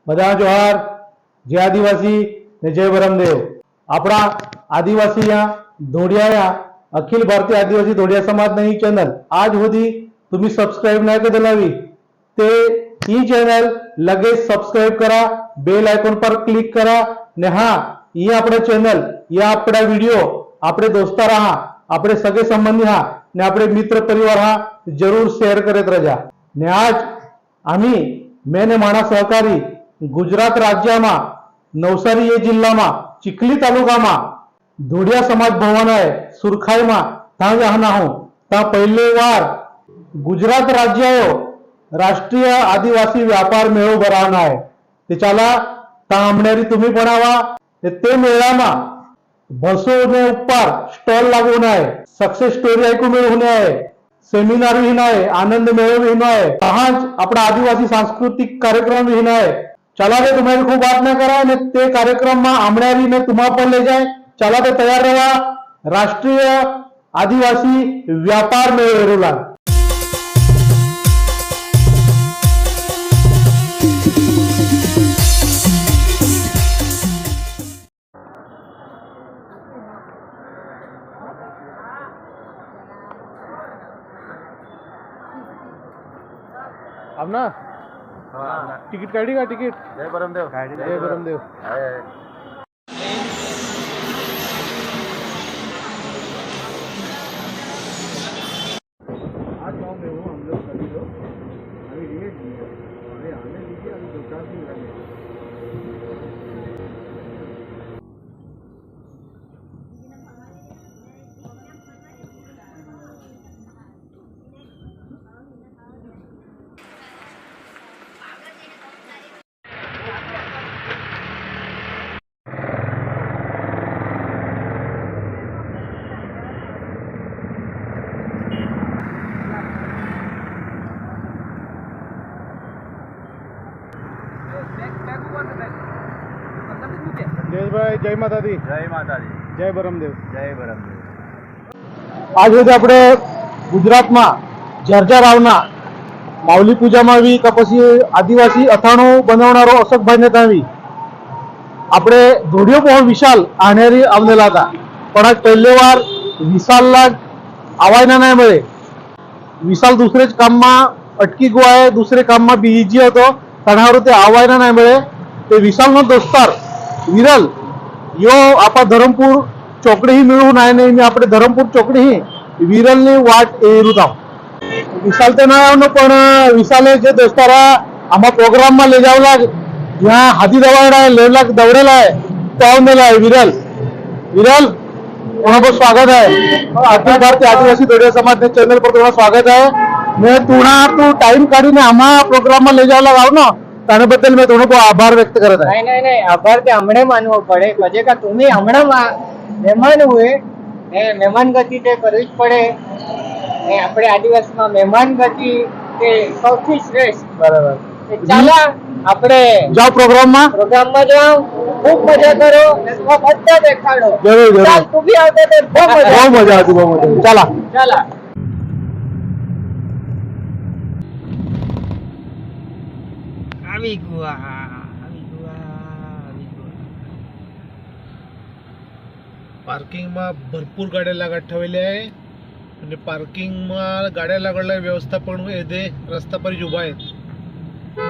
બધા જોહાર, જય આદિવાसी ને જય बरमदेव। अपना आदिवासी धोडिया अखिल भारतीय आदिवासी धोडिया समाज ही चॅनल आज होती तुम्ही सबस्क्राईब नाही केलेली ते ही चॅनल लगेच सबस्क्राईब करा, बेल आयकॉन पर क्लिक करा ने हाँ ये अपने चॅनल या अपना व्हिडिओ अपने दोस्तार हा अपने सगे संबंधी हा ने अपने मित्र परिवार हा जरूर शेअर करत राहा ने आज आम्ही मैंने माणा सहकारी गुजरात राज्यामा नवसारी ये जिल्लामा चिखली तालुकामा धोडिया समाज भवन है सुरखाईमा ता जहाना हूं ता पहले वार गुजरात राज्यायो राष्ट्रीय आदिवासी व्यापार मेळो भरावना है ते चला ता आमनेरी तुम्ही पण आवा ते मेळामा बसो ने ऊपर स्टॉल लागवना है, सक्सेस स्टोरी ऐकू मिळवणे आहे, सेमिनार भी है, आनंद मेळो भी है, तहाज अपना आदिवासी सांस्कृतिक कार्यक्रम भी है। चला रे तुम्हारी खूब बात न करा ने ते कार्यक्रम में आमणारी ने तुम्हा पर ले जाए। चला तो तैयार रहा राष्ट्रीय आदिवासी व्यापार मेळोला। अब ना टिकट काढी का टिकट? जय बरमदेव। जय बरमदेव। आज गाँव में हूँ हम लोग सभी लोग अभी रेट दिए अभी आने दीजिए अभी 2-4 दिन लगे। જયેશભાઈ જય માતા દી। જય માતા દી। જય બરમદેવ। જય બરમદેવ। आज होते આપણે ગુજરાતમાં જર્જરાવના માવલી પૂજામાં આવી પછી આદિવાસી અથાણું બનાવનારો અશોકભાઈને તાવી આપણે ધોડિયો બહુ વિશાલ આનેરી આવનેલા હતા પણ આજ પહેલી વાર વિશાલના આવાયના નહીં મળે। વિશાલ दूसरे જ કામમાં અટકી ગયો आहे, दूसरे કામમાં બીજી હતો તણાવરો તે આવાયના નહીં મળે। તે વિશાલનો દોસ્તાર विरल यो आपा धरमपुर चौकड़ी ही मिळून आहे नाही मी आपले धरमपुर चौकड़ी ही विरलनी वाट एरुता विशाल ते ना पण विशाले जे दोस्तारा आम्हा प्रोग्राम में ले जावला यहाँ हाथी दवाड़ा है लेवला दौड़ेला है पावनेला है विरल विरल बहुत स्वागत है अखिल भारतीय आदिवासी धोडिया समाज ने चैनल पर तुम्हारा स्वागत है। मैं तुणा तू टाइम काढीने आम्हा प्रोग्राम में ले जावला गाव ना त्याबद्दल मैं थोडं आभार व्यक्त करत आहे। नाही आभार ते हमणे मानवो पडे म्हणजे का तुम्ही हमणे मेहमान हुए मेहमान गति ते करवीच पड़े। આપણે આદિવાસીમાં મહેમાન ગતિ તે સૌથી શ્રેષ્ઠ બરાબર। ચાલો આપણે જાઓ પ્રોગ્રામમાં જાઓ ખૂબ મજા કરો બધા દેખાડો। જરૂર ચાલ તું બી આવતે તે બહુ મજા આવતી બહુ મજા ચાલા ચાલા આવી ગુઆ पार्किंग में भरपूर गाड्या लागत ठेवल्या आहे म्हणजे पार्किंग में गाड्या लागल्या व्यवस्था पण येथे रस्ता पर उभा आहेत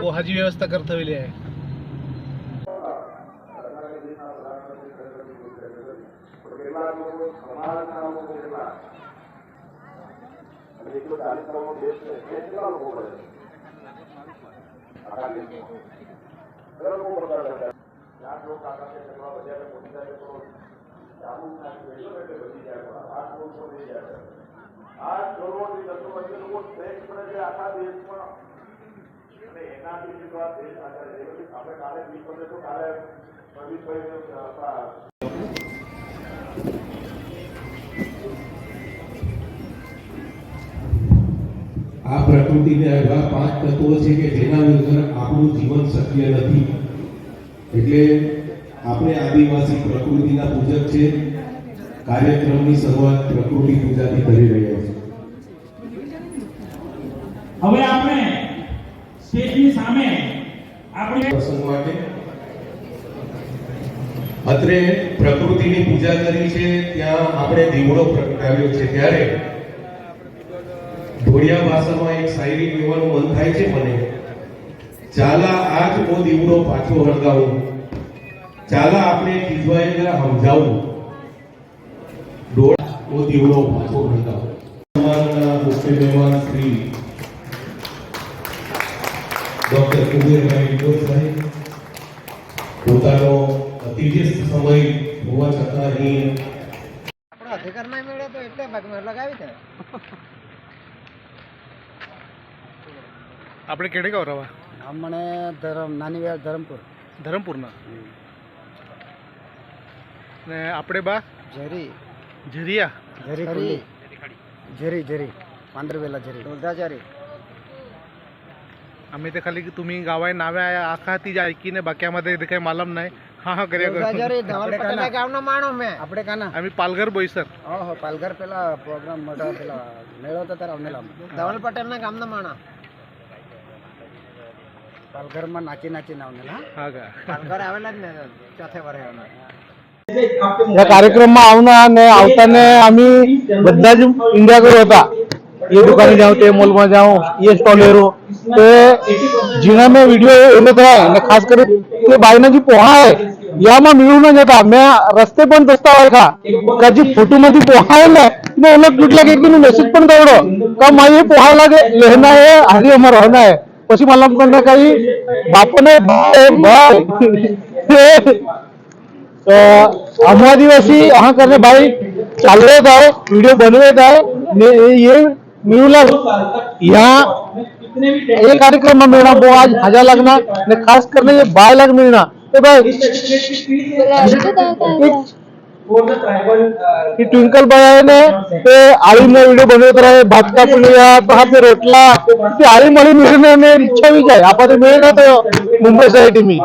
पोहाची व्यवस्था कर ठेवली आहे। आज લોકો ટ્રેક પડે છે આખા દેશમાં અને એનાથી વિશ્વાસ દેશ આગળ આપણે કાલે વિશ્વાસ તો કાલે પ્રવીણભાઈ આ પ્રકૃતિને એવા 5 તત્વો છે કે જેના વગર આપણું જીવન શક્ય નથી। એટલે આપણે આદિવાસી પ્રકૃતિના પૂજક છે। કાર્યક્રમની શરૂઆત પ્રકૃતિ પૂજાથી કરી રહ્યા છે। હવે આપણે સ્ટેજની સામે પ્રસંગ માટે અત્રે પ્રકૃતિની પૂજા કરી છે, ત્યાં આપણે દીવડો પ્રગટાવ્યો છે, ત્યારે ઢોળિયા ભાષામાં એક શાયરી કહેવાનું મન થાય છે મને, ચાલા આજ ઓ દીવડો પાછો હળગાવું, ચાલા આપણે ખીજવાયેલા સમજાવું, ઢોળ ઓ દીવડો પાછો હળગાવું. સન્માનના મુખ્ય મહેમાન શ્રી ડોક્ટર કુબેરભાઈ વિદોદ સાહેબ પોતાનો અતિ વ્યસ્ત સમય હોવા છતાં અહીં આપણો અધિકાર ના મળે તો એટલે ભાગમાં લગાવી દે. આપણે કેડે ગાવ રવા અમને નાની વ્યાજ ધરમપુર ધરમપુરના ને આપણે બા ઝરી ઝરિયા ઝરી પાંદરવેલા ઝરી ડોલધાચારી. आम्ही ते खाली तुम्ही गावाय नावे आखा ती ऐकीने बाक्यामध्ये ते काही मालम नाही. हा हा કર્યા ગામનો માણો મેં આપણે કાના आम्ही पालघर बोईसर. ઓહો પાલઘર પેલા પ્રોગ્રામ મોટો પેલા મેળો તો તારા અમનેલા ધવલ પટેલ ના ગામના માણા પાલઘર માં નાચી આવનેલા. हा का પાલઘર આવેલા જ ને ચોથે વર્ષે या कार्यक्रमમાં આવના અને આવતાને आम्ही બધા જ इंडियाकडे होता. ये दुकाने जाऊं ते मॉल में जाऊं ये स्टॉल एरो ते जिना में वीडियो येत आहे आणि खास करून ते बायना जी पोहा आहे याમાં मिळून जाता मैं रस्ते पण दस्ता आहे का जी फोटो मध्ये पोहा आहे ना मैं अलग कुठल्या की मेसेज पण दौड़ो का माई पोहा लागे लेना है आगे हमारा रहना है પછી मला करना काही बापने हम आदिवासी हाँ करने भाई चाल रहे था वीडियो बन रहे था ये मिळूला या ये कार्यक्रम में मेरा वो आज हजार लगना ने खास करने ये 2 लाख मिलना तो भाई की ट्विंकल भाई ने ते आळी में वीडियो बनवत रहे भात का पुलिया वहां पे रोटला की आळी मळी मिळणे ने इच्छा भी जाए आपण तो मिळना तो मुंबई सोसायटी में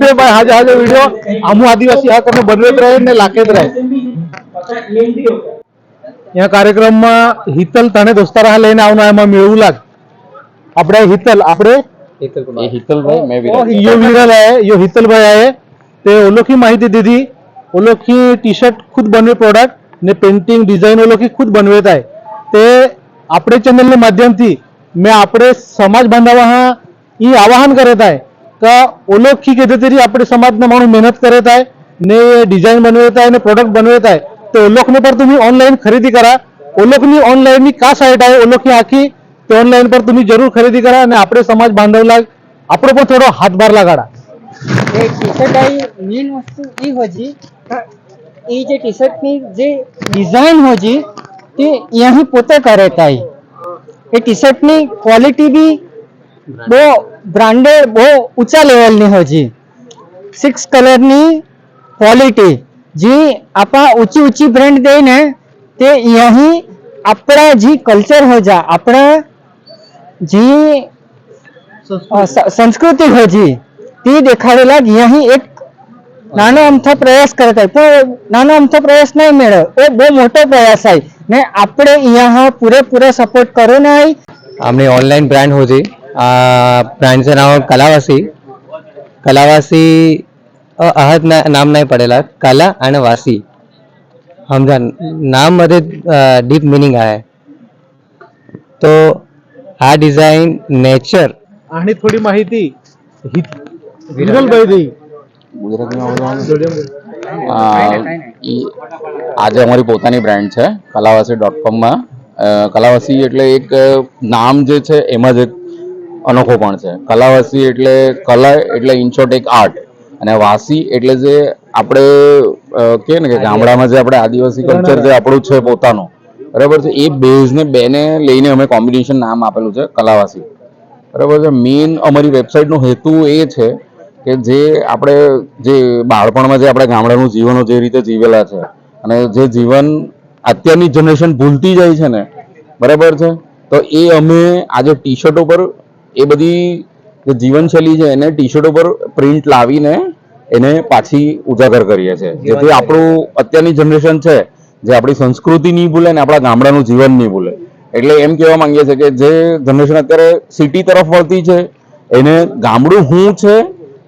ते भाई हजार वीडियो हम आदिवासी हा करने बनवत रहे ने लाकेत रहे. या कार्यक्रमમાં હિતલ તને દોસ્તારા લઈને આવના એમાં મેળવું લાગ આપણે હિતલ આપણે હિતલભાઈ મેં यो विरल आहे यो हितलभाई आहे ते ओलोखी माहिती दीदी ओलोखी टी शर्ट खुद बनवे प्रोडक्ट ने पेंटिंग डिझाइन ओलोखी खुद बनवेत आहे ते આપણે ચેનલના માધ્યમથી મેં આપણે સમાજ બાંધવા હા ઈ આવાહન કરત आहे का ओलोखी कितीतरी આપણે સમાજના માણસ મહેનત કરत आहे ने डिझाइन बनवत आहे ने प्रोडक्ट बनवत आहे तो ओलोकने पर तुम्ही ऑनलाइन खरेदी करा. ओलोकनी ऑनलाइन ની કા સાઇટ आहे ओलोकनी આખી તે ઓનલાઈન પર तुम्ही जरूर खरेदी करा અને આપણે સમાજ બાંધવલા આપણો પણ થોડો હાથભાર લગાડા. એ ટી-શર્ટ આઈ મેઇન વસ્તુ ઈ હોજી એ જે ટી-શર્ટ ની જે ડિઝાઇન હોજી તે અહીં પોતે કરે કાઈ એ ટી-શર્ટ ની ક્વોલિટી બી બહુ બ્રાન્ડેડ બહુ ઊંચા લેવલની હોજી 6 કલરની ક્વોલિટી जी आपा ऊंची ब्रांड दे ने ते यही अपना जी कल्चर हो जा अपना जी संस्कृति हो जी ती देखाडेला यही एक नानो अमथो प्रयास करत आहे पण नानो अमथो प्रयास नाही मिळे ओ बહુ મોટો प्रयास आहे ने આપણે यहाँ पूरे सपोर्ट करू नाही. आमने ऑनलाइन ब्रांड होती ब्रांडचं नाव कलावासी आहत नाम नाही पडेला कला आणि वासी समजा नाम मध्ये डीप मिनिंग आहे तो हा डिझाइन नेचर आणि थोडी माहिती વિરલભાઈ દી આજે અમારી પોતાની બ્રાન્ડ છે કલાવાસી.com કલાવાસી એટલે એક નામ જે છે એમાં જ એક અનોખોપણ છે. કલાવાસી એટલે કલા એટલે ઇન શોર્ટ એક આર્ટ અને વાસી એટલે જે આપણે કે ને કે ગામડામાં જે આપણે આદિવાસી કલ્ચર જે આપણું છે પોતાનું બરાબર છે એ બેઝને બેને લઈને અમે કોમ્બિનેશન નામ આપેલું છે કલાવાસી બરાબર છે. મેઇન અમારી વેબસાઇટનો હેતુ એ છે કે જે આપણે જે બાળપણમાં જે આપણે ગામડાનું જીવનો જે રીતે જીવેલા છે અને જે જીવન અત્યારની જનરેશન ભૂલતી જાય છે ને બરાબર છે તો એ અમે આજે ટી શર્ટ ઉપર એ બધી જે જીવનશૈલી છે એને ટી શર્ટ ઉપર પ્રિન્ટ લાવીને એને પાછી ઉજાગર કરીએ છીએ જેથી આપણું અત્યારની જનરેશન છે જે આપણી સંસ્કૃતિ નહીં ભૂલે ને આપણા ગામડાનું જીવન નહીં ભૂલે એટલે એમ કહેવા માંગીએ છીએ કે જે જનરેશન અત્યારે સિટી તરફ વળતી છે એને ગામડું શું છે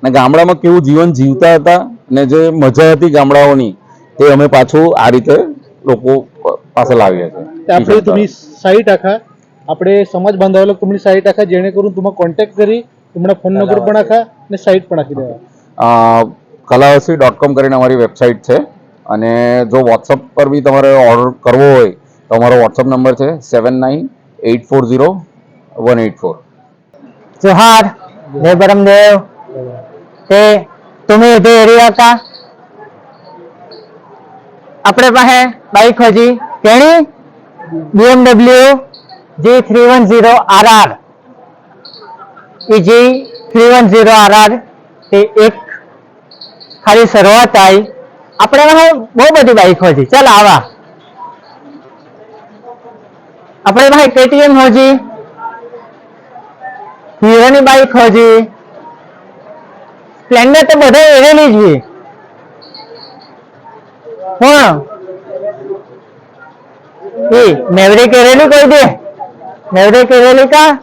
ને ગામડામાં કેવું જીવન જીવતા હતા ને જે મજા હતી ગામડાઓની તે અમે પાછું આ રીતે લોકો પાસે લાવીએ ते आपली तुम्ही साईट आखा આપણે સમાજ બાંધાવેલો तुम्ही साईट आखा जेणेकरून तुम्हाला कॉन्टॅक्ट करी तुम्हाला फोन नंबर પણ આખા ને સાઈટ પણ આખી દેવા કલાવસી.com કરીને અમારી વેબસાઇટ છે અને જો વોટ્સઅપ પર બી તમારે ઓર્ડર કરવો હોય તો અમારો વોટ્સઅપ નંબર છે 79840184. जोहार जय बरमदेव ते तुम्ही इथे एरिया का अपने पासे बाइक होजी केणी BMW G310RR એ G310RR તે એક ખાલી શરૂઆત આવી આપણે પાસે બહુ બધી બાઇક હોજી ચાલ આવા આપણે પાસે KTM હોજી હીરોની બાઇક હોજી સ્પ્લેન્ડર તો બધે એરેલી જ પણ એ મેવરિક એરેલી કહી દે મેવરિક એરેલી का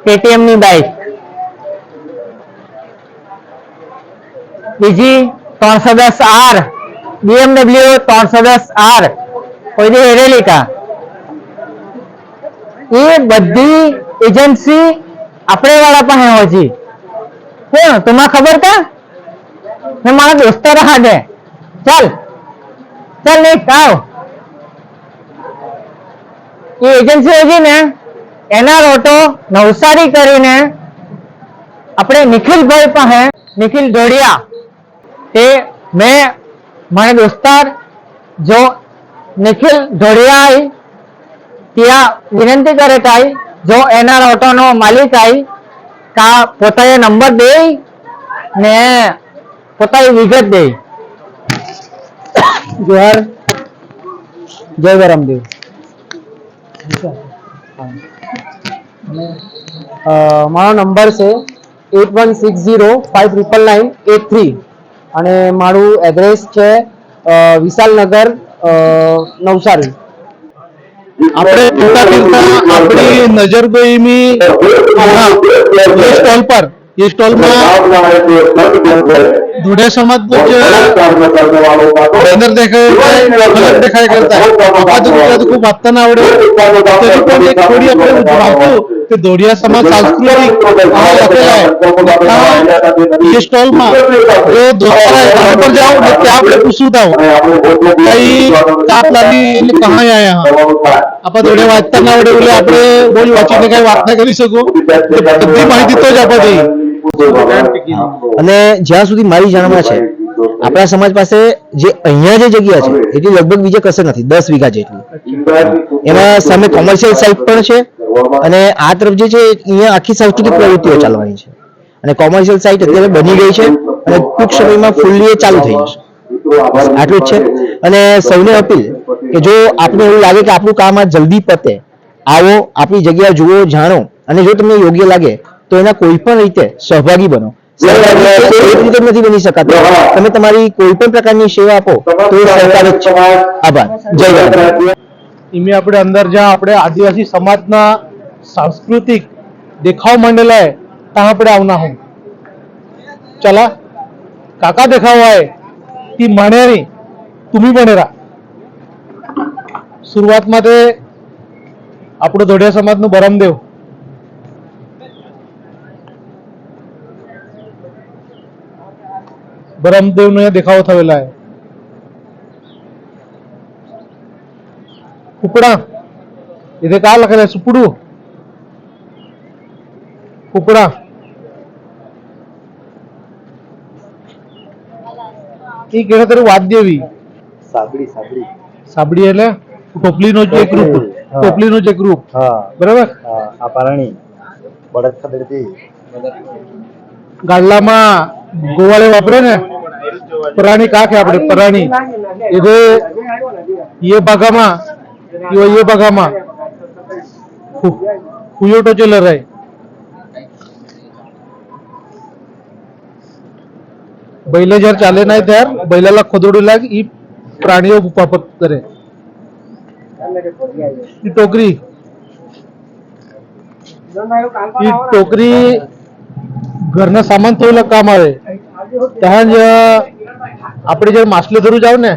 KTM ની બાઇક બીજી 310R BMW 310R કોઈ દી એરેલી का એ બધી એજન્સી આપણે વાળા પાસે હોજી કોણ तुम्हें खबर का मैं मारा दोस्त रहा दे चल चल नहीं आओ ये एजेंसी होगी ने एनआर ऑटो नवसारी કરીને આપણે નિખિલભાઈ પાસે નિખિલ ઢોડિયા તે મેં મારા દોસ્તાર જો નિખિલ ઢોડિયા ત્યાં વિનંતી કરે તાઈ જો એનઆર ઓટો નો માલિક આઈ કા પોતાએ નંબર દે ને પોતાની વિગત દે જોહર જય બરમદેવ મારો નંબર છે 8160599983 અને મારું એડ્રેસ છે વિશાલનગર નવસારી આપણે આપણી નજર ગઈ મી ये स्टॉल पर ये स्टॉल में धोड़िया समाज को जो अंदर देखाय करता है तो खूप आता ना आवडे त्याची पण एक थोडी आपण भावतो ते धोड़िया समाज सांस्कृतिक ये स्टॉल में जो दोस्त है वहां पर जाओ ने त्या આપણે પૂછું તાવ કઈ તાપ લાગી એટલે કહાં આયા यहाँ આપણે ધોड़िया વાંચતા ના આવડે એટલે આપણે બોલ વાંચીને કઈ વાત ના કરી શકો બધી માહિતી તો જ આપણે દઈ અને જ્યાં સુધી મારી જાણમાં છે આપણા સમાજ પાસે જે અહીંયા જે જગ્યા છે એટલી લગભગ બીજે કશે નથી 10 વીઘા જેટલી એમાં સામે કોમર્શિયલ સાઇટ પણ છે અને આ તરફ જે છે અહીંયા આખી સાંસ્કૃતિક પ્રવૃત્તિઓ ચાલવાની છે અને કોમર્શિયલ સાઇટ અત્યારે બની ગઈ છે અને ટૂંક સમયમાં ફૂલ્લી ચાલુ થઈ જશે આટલું જ છે અને સૌને અપીલ કે જો આપને એવું લાગે કે આપણું કામ આ જલ્દી પતે આવો આપણી જગ્યા જુઓ જાણો અને જો તમને યોગ્ય લાગે તો એના કોઈ પણ રીતે સહભાગી બનો એક રીતે નથી બની શકાતું તમે તમારી કોઈ પણ પ્રકારની સેવા આપો તો એ સહકાર જ છે આભાર જય ભારત इमे આપણે અંદર જ્યાં આપણે આદિવાસી સમાજના સાંસ્કૃતિક દેખાવ માંડેલા आहे ત્યાં આપણે આવના હું चला काका देखाव आहे ती म्हणेरी तुम्ही बनेरा सुरुवातમાં તે આપણો ધોડિયા સમાજનો બરમદેવ બરમદેવનો અહીંયા દેખાવો થયેલા आहे कुपड़ा इथे काय लखेल आहे सुपडू कुपड़ा એ કેને તરી વાદ્યવી સાબડી સાબડી સાબડી એટલે ટોપલીનો જ એક રૂપ ટોપલીનો જ એક રૂપ હા બરાબર આ પારણી બળદ ખદડતી ગાડલામાં ગોવાળે વાપરે ને પરાણી કાકે આપણે પરાણી એટલે ये भागाમાં किंवा ये भागाમાં खुयोटो चेलर आहे बैल जर चाले नाही तर बैलाला खोदडू लाग ही પ્રાણીઓ ઉપાપત કરે. એ ટોકરી ઘરના સામાન થયેલા કામ આવે. ત્યાં જ આપણે જયારે માછલી ધરવું જાવ ને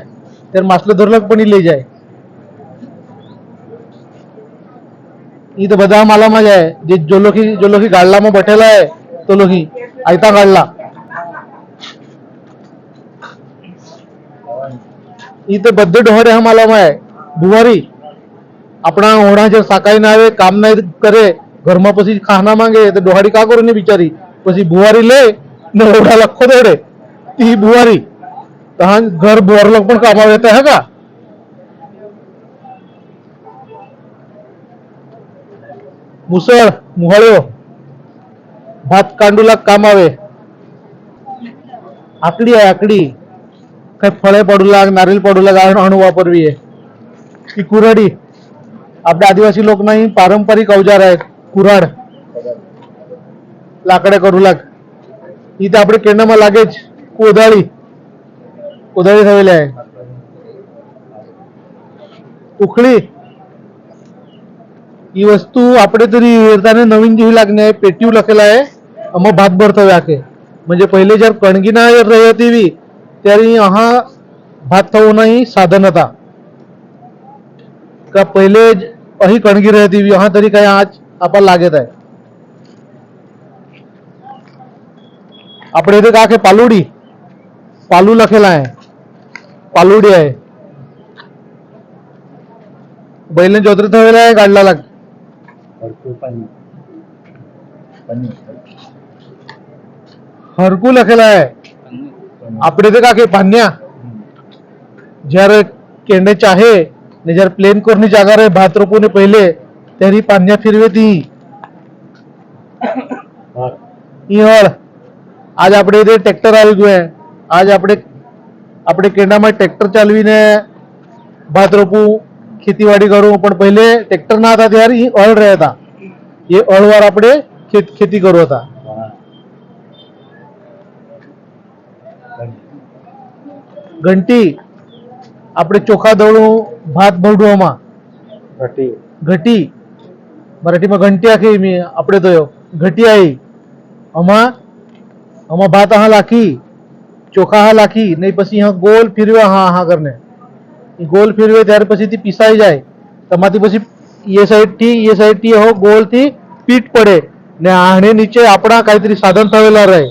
ત્યારે માછલી ધરલા પણ ઈ લઈ જાય. ઈ તો બધા માલામાં જાય. જે જોલોખી ગાડલામાં બેઠેલા હે તોલોખી આયતા ગાડલા ઈ તો બધે ડોહરે હા માલામાં હે. બુવારી આપણા ઓણા જે સાકાઈ ના આવે કામ ના કરે ઘરમાં પછી ખાના માંગે તો ડોહાડી કા કરે ને બિચારી પછી બુવારી લે ને ઓઢા લખો દોડે ઈ બુવારી તહાં ઘર બોરલક પણ કામ આવે તે હેગા. મુસળ મુહળ્યો ભાત કાંડુલા કામ આવે. આકડી આવે આકડી કઈ ફળે પડુલા નારિયેલ પડુલા અણુ વાપરવી એ કુરાડી આપણે આદિવાસી લોકના અહીં પારંપરિક અવજાર હે. કુરાડ લાકડે કરુલાક ઈ તો આપણે કેનામાં લાગે જ. કોદાળી થયેલા હે. ઉખળી એ વસ્તુ આપણે તरी વેરતાને નવીન જેવી લાગને પેટીયું લખેલા હે. આમાં ભાત ભરતા આખે म्हणजे पहिले जर कणगी ना રહી હતી ત્યારે यहाँ भात થવાના ही साधन હતા का पहिले અહીં કણગી રહેતી यहाँ तरी काय आज आपल्याला लागत आहे. આપણે इथे का पालुडी पालू लखेला आहे. पालुडी आहे. बैल जोतरी थवेला आहे गाडला लाग हरकू लखेला आहे. આપણે તો કાકે પાન્યા જ્યારે કેંડે ચાહે ને જ્યારે પ્લેન કોરની જાગા રહે ભાત રોપોને પહેલે ત્યારે પાન્યા ફેરવે તી ઈ હળ. આજ આપણે ઇધર ટ્રેક્ટર આવી ગયું હે. આજ આપણે કેંડામાં ટ્રેક્ટર ચાલવીને ભાત રોપવું ખેતીવાડી કરું પણ પહેલે ટ્રેક્ટર ના હતા ત્યારે ઈ હળ રહ્યા હતા. એ હળવાર આપણે ખેતી કરો હતા. ઘંટી આપણે ચોખા દળું ભાત ભરડવામાં ઘટી મરાઠીમાં ઘંટી આખી આપણે તો ઘટી આવી આમાં ભાત હા લાખી ચોખા હા લાખી નહીં પછી ગોલ ફેરવ્યા હા કરને ગોલ ફેરવે ત્યારે પછી પીસાઈ જાય તમાથી પછી એ સાઈડ થી ગોલ થી પીટ પડે ને આને નીચે આપણા કાંઈતરી સાધન થયેલા રહે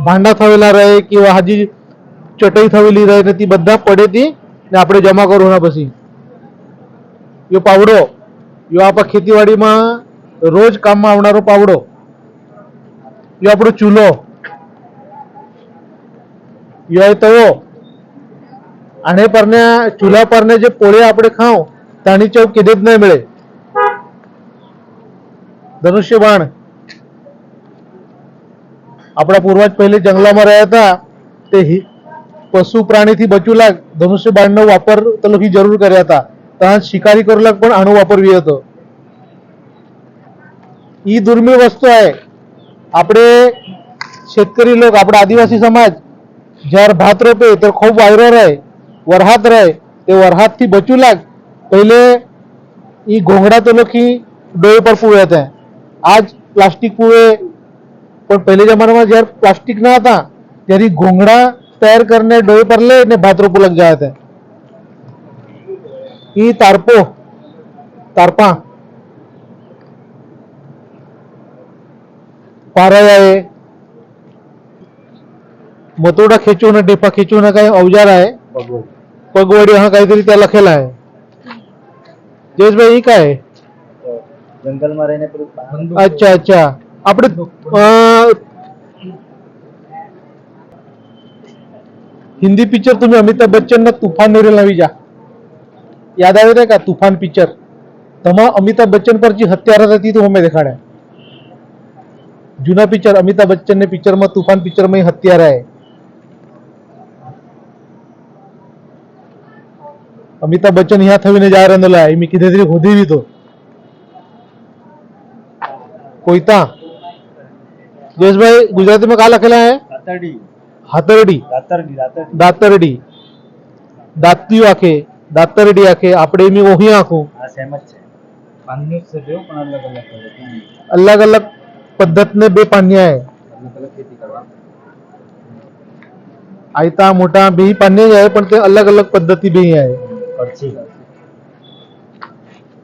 ભાંડા થયેલા રહે કે હાજી ચટાઈ થયેલી રહે નથી બધા પડે તી ને આપણે જમા કરવાના પછી યો પાવડો યો આપણા ખેતીવાડીમાં રોજ કામમાં આવનારો પાવડો યો આપણો ચૂલો યો તવો આને પરને ચૂલા પરને જે પોળે આપણે ખાવ તાની ચૌ કેદે જ નહીં મળે. ધનુષ્ય બાણ આપણા પૂર્વજ પહેલે જંગલામાં રહ્યા હતા તે પશુ પ્રાણીથી બચવું લાગ ધનુષ્ય બાણનો વાપર તો લોકોએ જરૂર કર્યા હતા. ત્યાં શિકારી કરેલા પણ આનો વાપરવી હતો. ઈ દુર્મિળ વસ્તુ आहे. આપણે शेतकरी लोक આપણા આદિવાસી સમાજ જ્યારે ભાત રોપે તો ખૂબ વાયરો રહે વરહાત રહે તે વરહાતથી બચવું લાગ પહેલે ઈ ઘોંઘડા તો લોકી ડોય પર પૂવે હતા. આજ પ્લાસ્ટિક પૂવે પણ પહેલે જમાનામાં જ્યારે પ્લાસ્ટિક ના હતા ત્યારે ઘોંઘડા तैयार करने डोई पर ले ने भात रोपू लग जाए थे. ई तारपा पारा आहे मतोडा खेचू ना डेपा खेचू ना काही अवजार आहे पगवडी हा काहीतरी त्या लखेला आहे. जयेशभाई काय जंगल में रहने पर अच्छा આપણે हिंदी पिक्चर तुम्ही अमिताभ बच्चन ना तूफान नेरेल नवी जा याद आवे का तूफान पिक्चर तमा अमिताभ बच्चन पर जी हत्यारा रहती तो हमें दिखाड़ा है. जूना पिक्चर अमिताभ बच्चन ने पिक्चर में तूफान पिक्चर में हत्यारा है. अमिताभ बच्चन यहाँ थवीने जा रहे है मी किधे तरी होदी भी तो कोयता. जयेश भाई गुजराती में का लखेला है हाथरडी हाथरडी दातरडी दातरडी દાંતિયું આખે દાંતરડી આખે આપણે એની ઓહી આખું આ સેમ જ છે પાનનું જ છે બેવ પણ અલગ અલગ છે અલગ અલગ પદ્ધતને બે પાન્યા હે અલગ અલગ ખેતી કરવા આયતા મોટા બે પાન્યા જ आहे પણ તે અલગ અલગ પદ્ધતિ બે आहे પડછી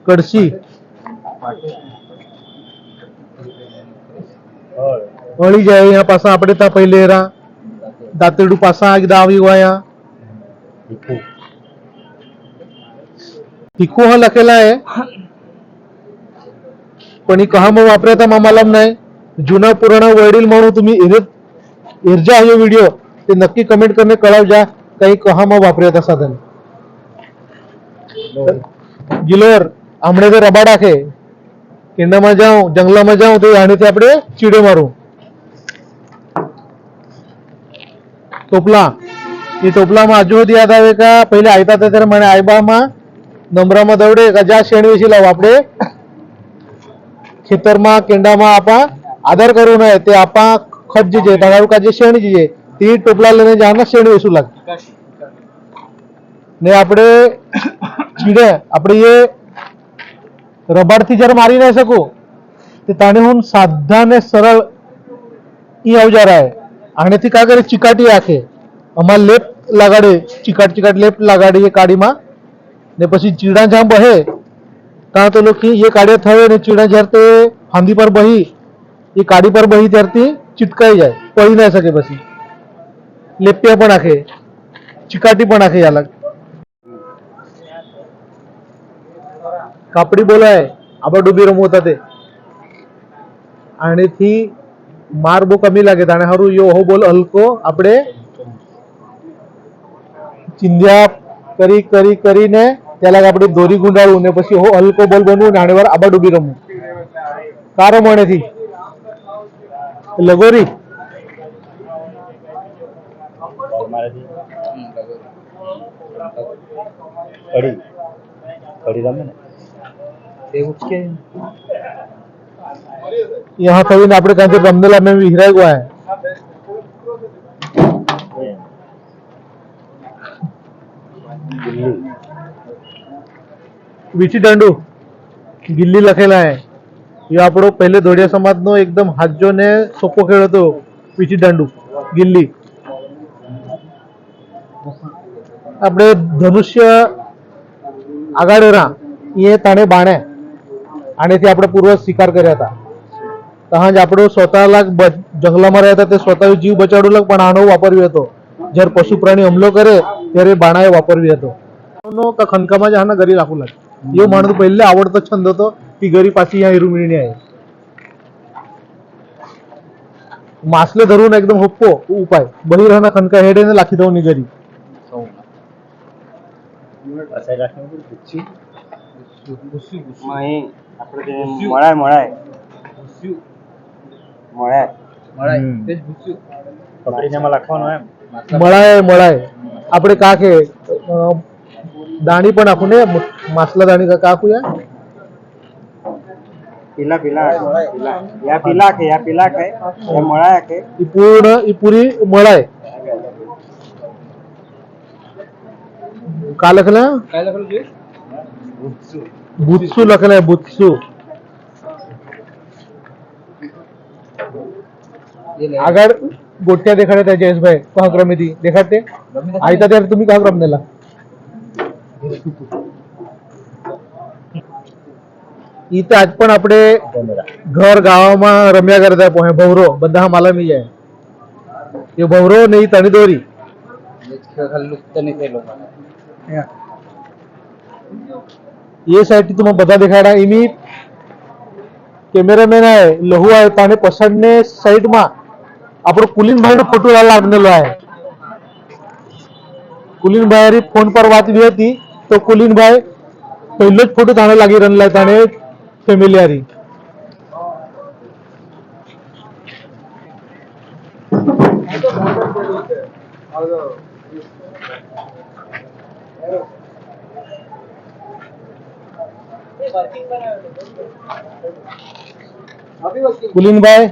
કડશી વળી જાય અહીંયા પાછા આપણે ત્યાં પહેલે એરા દાંતરડું પાછા એકદા આવી ગયા તીખું હા લખેલા आहे पण ही कहाમાં वापरता मामाला नाही जुना पुराणा वडील म्हणून तुम्ही एरजा आहे व्हिडिओ ते नक्की कमेंट करणे कळवजा काही कहाમાં वापरता साधन गिलोर આમણે તો રબાડ આખે કેંડામાં જાઉં જંગલામાં જાઉં તો આનેથી આપણે ચીડે મારું ટોપલા એ ટોપલામાં હજુ સુધી યાદ આવે કે પહેલા આવ્યા હતા ત્યારે મને આઈબામાં નંબરામાં દવડે કે જ્યાં શેણ વેચી લાવ આપણે ખેતરમાં કેંડામાં આપા આધાર કરવું નહીં તે આપા ખત જે તમારું કાજે શેણ જે તે ટોપલા લઈને જવાના શેણ વેચું લાગે ને આપણે ચીડે આપણે એ રબાડથી જ્યારે મારી નહીં શકું તે તાને હું સાધા ને સરળ ઈ અવજાર आहे આનેથી કા કરે ચીકાટી આખે અમાર લેપ લગાડે ચીકાટ લેપ લગાડે એ કાડીમાં ને પછી ચીડા જ્યાં બહે ત્યાં તો લોકો એ કાઢે થયો ને ચીડા જ્યારે તે ફાંદી પર બહી એ કાડી પર બહી ત્યારથી ચીટકાઈ જાય પડી ના શકે પછી લેપિયા પણ આખે ચીકાટી પણ આખે અલગ કાપડી બોલાય આબા ડૂબી રમતા તે આનેથી માર બહુ કમી લાગે તાણે હારું યો હો બોલ હલકો આપણે ચિંધ્યા કરી કરી કરીને त्याला આપણે દોરી ગુંડાળું ને પછી હો હલકો બોલ બનવું ને આને વાર આબા ડૂબી રમવું કારો મણેથી લગોરી કડી કડી રમે ને એવું જ કે यहाँ થઈને આપણે કાંઈ રમદેલા મેં વિહરાઈ ગયા है વીછી દાંડુ ગિલ્લી લખેલા है એ આપણો પહેલે ધોળિયા સમાજનો એકદમ હાજો ને સોપો ખેલ હતો વીછી દાંડુ ગિલ્લી આપણે ધનુષ્ય આગાડેરા એ તાણે બાણે આનેથી આપણે પૂર્વ શિકાર કર્યા હતા તહાં જ આપણો स्वतःला જંગલામાં રહ્યા હતા તે स्वतः જીવ બચાડું લગ પણ આનો વાપર્યો હતો જ્યારે પશુ પ્રાણી હુમલો કરે ત્યારે બાણાએ વાપરવી હતો ખનકામાં જ આના ગરી રાખવું લાગે એવું માણસ પહેલે આવડતો છંદ હતો ती गरी पाછી यहाँ हिरुमिणी आहे मासले धरून एकदम होप्पो उपाय बहिराना खनका हेडेने लाखी दवनी गरी મળાય પકડીને એમાં લખવાનું એમ મળાય આપણે કાકે દાણી પણ આખું ને માસલા દાણી કાકું યા પીલા કે એ મળાય કે ઈ પૂરી મળાય का લખેલા बुत्सु લખેલા बुत्सु આગળ गोट्या देखाडे त्या जयेशभाई कहा क्रमेती देखाडते आयता त्यार तुम्ही कहा क्रम नेला इथे आज पण આપણે ઘર ગાવામાં રમ્યા કરતા પોહે ભવરો બધા માલમી જાય એ ભવરો ને ઈ તણી દોરી ये साइड तुम्हाला બધા દેખાડા એની કેમેરામેન आहे લહુ आहे તાને પસંદને સાઈડમાં આપણો કુલીનભાઈનો ફોટો લાગેલો आहे કુલીનભાઈ ફોન પર વાત થઈ હતી તો કુલીનભાઈ પહેલો જ ફોટો તાણે લાગી રનલા તાણે ફેમિલિયરી કુલીનભાઈ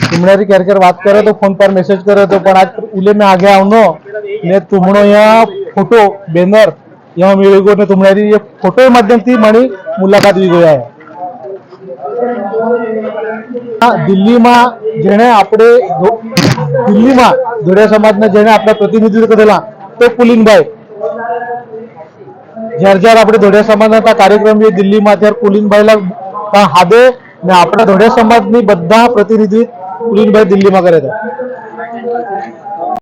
तुमने क्यार बात करे तो फोन पर मैसेज करे तो पण आज उले में आगे आवनो ने तुमनो यहाँ ફોટો બેનર એમાં મેળવી ગયો અને તમારી એ ફોટો માધ્યમથી મારી મુલાકાત વી ગયા દિલ્હીમાં જેણે આપણે દિલ્હીમાં ધોળિયા સમાજના જેણે આપણે પ્રતિનિધિત્વ કરેલા તે પુલિનભાઈ જ્યારે આપણે ધોળિયા સમાજના કાર્યક્રમ દિલ્હીમાં ત્યારે પુલિનભાઈ હાદે ને આપણા ધોળિયા સમાજની બધા પ્રતિનિધિ પુલિનભાઈ દિલ્હીમાં કર્યા હતા.